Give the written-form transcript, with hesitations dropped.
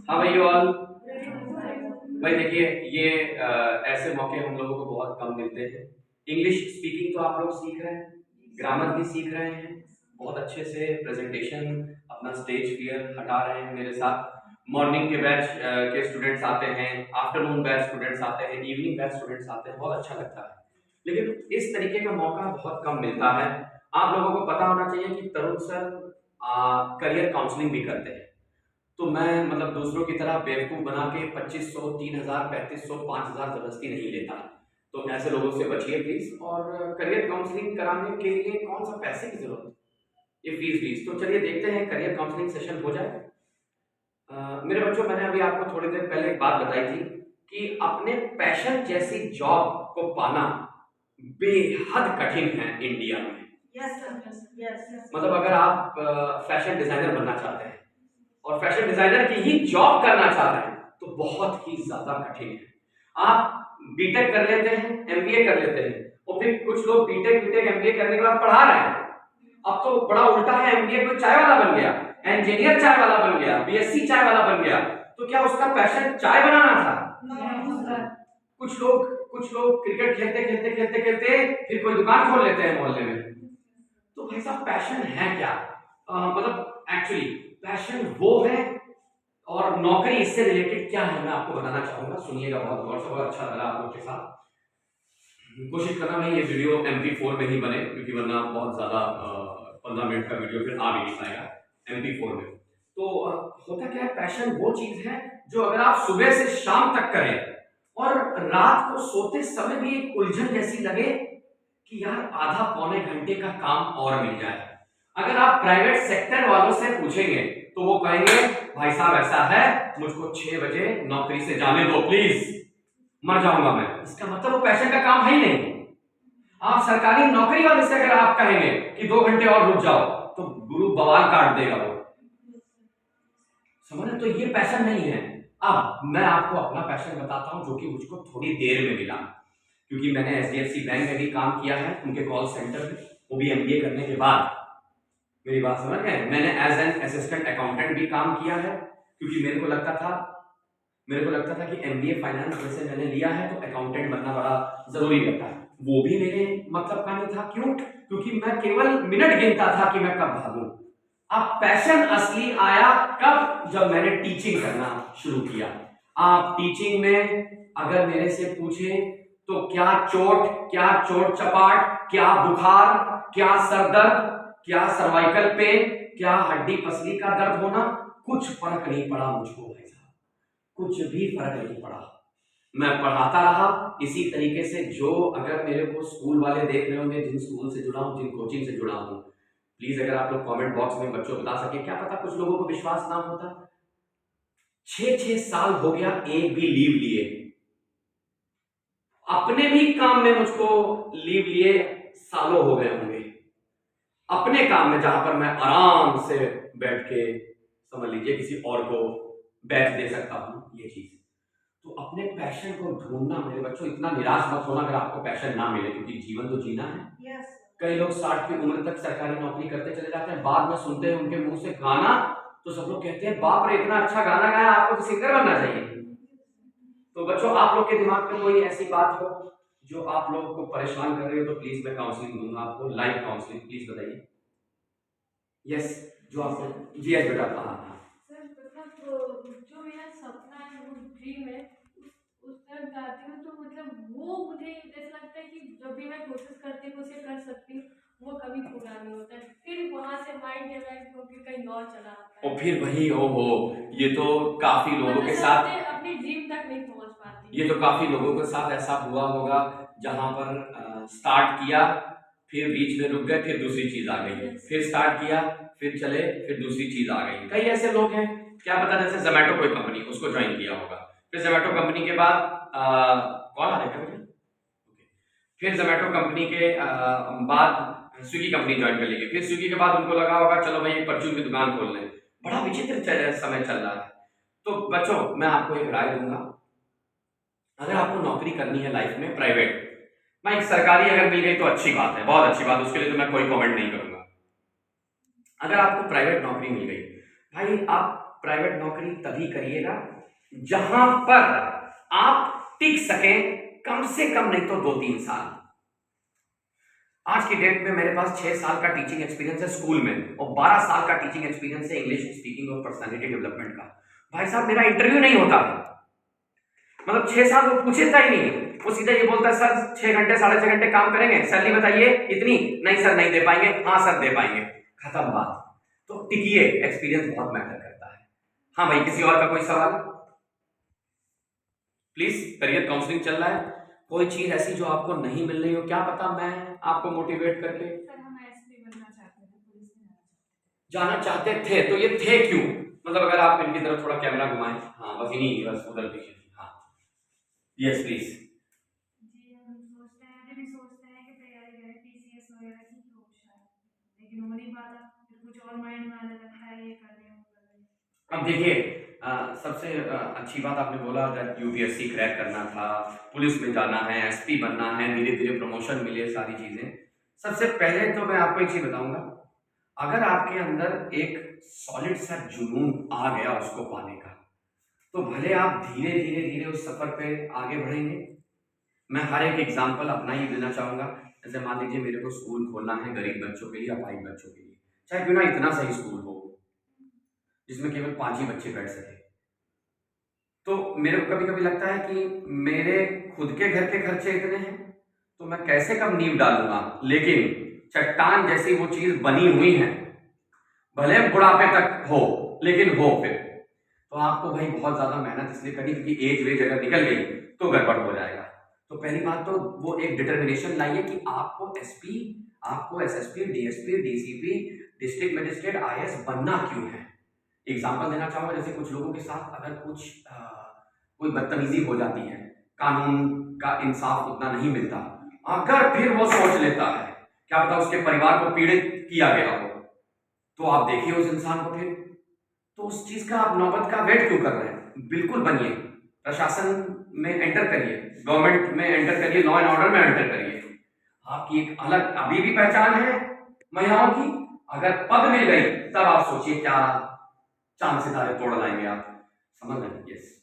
हाँ भाई ऑल भाई देखिए ये ऐसे मौके हम लोगों को बहुत कम मिलते हैं। इंग्लिश स्पीकिंग तो आप लोग सीख रहे हैं, ग्रामर भी सीख रहे हैं, बहुत अच्छे से प्रेजेंटेशन अपना स्टेज फियर हटा रहे हैं मेरे साथ। मॉर्निंग के बैच के स्टूडेंट्स आते हैं, आफ्टरनून बैच स्टूडेंट्स आते हैं, इवनिंग बैच स्टूडेंट्स आते हैं, बहुत अच्छा लगता है। लेकिन इस तरीके का मौका बहुत कम मिलता है। आप लोगों को पता होना चाहिए कि तरुण सर करियर काउंसलिंग भी करते हैं। तो मैं मतलब दूसरों की तरह बेवकूफ बना के 2500 3000 3500 5000 जबरदस्ती नहीं लेता। तो ऐसे लोगों से बचिए प्लीज। और करियर काउंसलिंग कराने के लिए कौन सा पैसे की जरूरत है, ये फीस फीस तो चलिए देखते हैं करियर काउंसलिंग सेशन हो जाए। मेरे बच्चों, मैंने अभी आपको थोड़ी देर पहले एक बात बताई थी कि अपने पैशन जैसी जॉब को पाना बेहद कठिन है इंडिया में। मतलब अगर आप फैशन डिजाइनर बनना चाहते हैं और फैशन डिजाइनर की ही जॉब करना चाहते हैं तो बहुत ही ज्यादा कठिन है। आप बीटेक कर लेते हैं, एमबीए कर लेते हैं, और फिर कुछ लोग बीटेक बीटेक एमबीए करने के बाद पढ़ा रहे हैं। अब तो बड़ा उल्टा है, एमबीए कोई चाय वाला बन गया, इंजीनियर चाय वाला बन गया, बीएससी चाय वाला बन गया। तो क्या उसका पैशन चाय बनाना था? कुछ लोग क्रिकेट खेलते खेलते खेलते खेलते फिर कोई दुकान खोल लेते हैं मोहल्ले में। तो भाई साहब पैशन है क्या? मतलब एक्चुअली पैशन वो है, और नौकरी इससे रिलेटेड क्या है मैं आपको बताना चाहूंगा। सुनिएगा बहुत गौर से, बहुत अच्छा लगा आप लोग के साथ। कोशिश करना भाई ये वीडियो MP4 में ही बने, क्योंकि वरना बहुत ज्यादा 15 मिनट का वीडियो फिर आ भी नहीं पाएगा MP4 में। तो होता क्या है, पैशन वो चीज है जो अगर आप सुबह से शाम तक करें और रात को सोते समय भी एक उलझन जैसी लगे कि यार आधा पौने घंटे का काम और मिल जाए। अगर आप प्राइवेट सेक्टर वालों से पूछेंगे तो वो कहेंगे भाई साहब ऐसा है, मुझको 6 बजे नौकरी से जाने दो प्लीज, मर जाऊंगा मैं। इसका मतलब वो पैशन का काम है ही नहीं। आप सरकारी नौकरी वाले से अगर आप कहेंगे कि 2 घंटे और रुक जाओ तो गुरु बवाल काट देगा वो, समझ रहे? तो ये पैशन नहीं है। अब मैं आपको अपना पैशन बताता हूं जो कि मुझको थोड़ी देर में मिला, क्योंकि मैंने HDFC बैंक में भी काम किया है, उनके कॉल सेंटर में, वो भी MBA करने के बाद। मेरी बात समझ गए? मैंने एज एन असिस्टेंट अकाउंटेंट भी काम किया है, क्योंकि मेरे को लगता था कि MBA फाइनेंस जैसे मैंने लिया है तो अकाउंटेंट बनना बड़ा जरूरी लगता है। वो भी मेरे मतलब का नहीं था। क्यों? क्योंकि मैं केवल मिनट गिनता था कि मैं कब भागूं। अब पैशन असली आया कब? जब मैंने टीचिंग करना शुरू किया। आप टीचिंग में अगर मेरे से पूछें तो क्या चोट चपाट, क्या बुखार, क्या सरदर्द, क्या सर्वाइकल पेन, क्या हड्डी पसली का दर्द होना, कुछ फर्क नहीं पड़ा मुझको भाई साहब, कुछ भी फर्क नहीं पड़ा। मैं पढ़ाता रहा इसी तरीके से। जो अगर मेरे को स्कूल वाले देख रहे होंगे, जिन स्कूल से जुड़ा हूं, जिन कोचिंग से जुड़ा हूं, प्लीज अगर आप लोग कमेंट बॉक्स में बच्चों बता सके, क्या पता कुछ लोगों को विश्वास ना होता। 6 साल हो गया एक भी लीव लिए, अपने भी काम में मुझको लीव लिए सालों हो गए होंगे। अपने काम में जहां पर मैं आराम से बैठ के समझ लीजिए किसी और को बैच दे सकता हूं, ये चीज। तो अपने पैशन को ढूंढना मेरे बच्चों, इतना निराश मत होना अगर आपको पैशन ना मिले, क्योंकि जीवन तो जीना है। कई लोग 60 की उम्र तक सरकारी नौकरी करते चले जाते हैं, बाद में सुनते हैं उनके मुंह से गाना तो सब लोग कहते हैं बाप रे इतना अच्छा गाना गाया, आपको तो सिंगर बनना चाहिए। तो बच्चों, आप लोग के दिमाग में कोई ऐसी बात हो जो आप लोगों को परेशान कर रही हो तो प्लीज मैं काउंसलिंग दूंगा आपको, लाइव काउंसलिंग। प्लीज बताइए। यस, जो आपको जी एस बेटा। हाँ हाँ सर, मतलब जो मेरा सपना है, वो ड्रीम है, उस तरफ जाती हूँ तो मतलब वो मुझे ऐसा लगता है कि जब भी मैं कोशिश करती हूँ उसे कर सकती हूँ, वो कभी पूरा नहीं होता है। फिर वहां से माइंड डाइवर्ट होकर कहीं और चला आता है। और फिर वही हो, ये तो काफी लोगों के मतलब साथ, अपनी ड्रीम तक नहीं पहुंच पाती। ये तो काफी लोगों के साथ ऐसा हुआ होगा, जहां पर स्टार्ट किया, फिर बीच में रुक गए, फिर दूसरी चीज आ गई, फिर स्टार्ट किया, फिर चले, फिर दूसरी चीज आ गई। कई ऐसे लोग हैं, क्या पता जैसे जोमेटो कोई कंपनी, उसको ज्वाइन किया होगा, फिर जोमेटो कंपनी के बाद कौन आ रहा है मुझे, फिर जोमेटो कंपनी के बाद स्विगी कंपनी ज्वाइन कर लेगी, फिर स्विगी के बाद उनको लगा होगा चलो भाई एक परचून की दुकान खोल लें। बड़ा विचित्र समय चल रहा है। तो बच्चों, मैं आपको एक राय दूंगा, अगर आपको नौकरी करनी है लाइफ में प्राइवेट, भाई सरकारी अगर मिल गई तो अच्छी बात है, बहुत अच्छी बात, उसके लिए तो मैं कोई कमेंट नहीं करूंगा। अगर आपको प्राइवेट नौकरी मिल गई, भाई आप प्राइवेट नौकरी तभी करिएगा जहां पर आप टिक सकें, कम से कम नहीं तो 2-3 साल। आज की डेट में मेरे पास 6 साल का टीचिंग एक्सपीरियंस है स्कूल में और 12 साल का टीचिंग एक्सपीरियंस है इंग्लिश स्पीकिंग और पर्सनालिटी डेवलपमेंट का। भाई साहब, मेरा इंटरव्यू नहीं होता, मतलब 6 साल वो पूछता ही नहीं, वो सीधा ये बोलता है सर 6 घंटे 6.5 घंटे काम करेंगे, सैलरी बताइए इतनी, नहीं सर नहीं दे पाएंगे, हाँ सर दे पाएंगे, खत्म बात। तो टिकिए, एक्सपीरियंस बहुत मैटर करता है। हाँ भाई, किसी और का कोई सवाल? प्लीज, करियर काउंसलिंग चल रहा है, कोई चीज ऐसी जो आपको नहीं मिल रही हो, क्या पता मैं आपको मोटिवेट करके। सर हम एसपी बनना चाहते थे, पुलिस में जाना चाहते थे, तो ये थे क्यों? मतलब अगर आप इनकी तरफ थोड़ा कैमरा घुमाएं, हाँ बस इन्हीं, बस उधर देखिए, हाँ यस प्लीज। जी हम सोचते हैं, अभी भी सोचते हैं कि तैयारी करें पीसीएस वगैरह की, तो शायद लेकिन हो नहीं पाता, फिर कुछ और माइंड में आने लगता है, ये कर रहे हैं वो कर रहे हैं। अब देखिए, सबसे अच्छी बात आपने बोला दैट यूपीएससी क्रैक करना था, पुलिस में जाना है, एसपी बनना है, धीरे धीरे प्रमोशन मिले, सारी चीजें। सबसे पहले तो मैं आपको एक चीज बताऊंगा, अगर आपके अंदर एक सॉलिड सा जुनून आ गया उसको पाने का, तो भले आप धीरे धीरे धीरे उस सफर पे आगे बढ़ेंगे। मैं हर एक एग्जाम्पल अपना ही देना चाहूंगा। जैसे मान लीजिए मेरे को स्कूल खोलना है गरीब बच्चों के लिए, अपाहिज बच्चों के लिए, चाहे क्यों ना इतना सही स्कूल हो जिसमें केवल 5 ही बच्चे बैठ सके। तो मेरे को कभी कभी लगता है कि मेरे खुद के घर के खर्चे इतने हैं, तो मैं कैसे कम नींव डालूंगा, लेकिन चट्टान जैसी वो चीज बनी हुई है, भले बुढ़ापे तक हो लेकिन हो। फिर तो आपको भाई बहुत ज्यादा मेहनत इसलिए करनी, क्योंकि एज वेज अगर निकल गई तो गड़बड़ हो जाएगा। तो पहली बात तो वो एक डिटर्मिनेशन लाइए कि आपको एसपी, आपको SSP, DSP, DCP, district magistrate, IAS बनना क्यों है। एग्जाम्पल देना चाहूंगा, जैसे कुछ लोगों के साथ अगर कुछ कोई बदतमीजी हो जाती है, कानून का इंसाफ उतना नहीं मिलता, अगर फिर वो सोच लेता है, क्या पता उसके परिवार को पीड़ित किया गया हो, तो आप देखिए उस इंसान को फिर, तो उस चीज का आप नौबत का वेट क्यों कर रहे हैं? बिल्कुल बनिए, प्रशासन में एंटर करिए, गवर्नमेंट में एंटर करिए, लॉ एंड ऑर्डर में एंटर करिए। आपकी एक अलग अभी भी पहचान है महिलाओं की, अगर पद मिल गई तब आप सोचिए क्या चांद सितारे तोड़ लाएंगे आप, समझ रहे हैं? यस।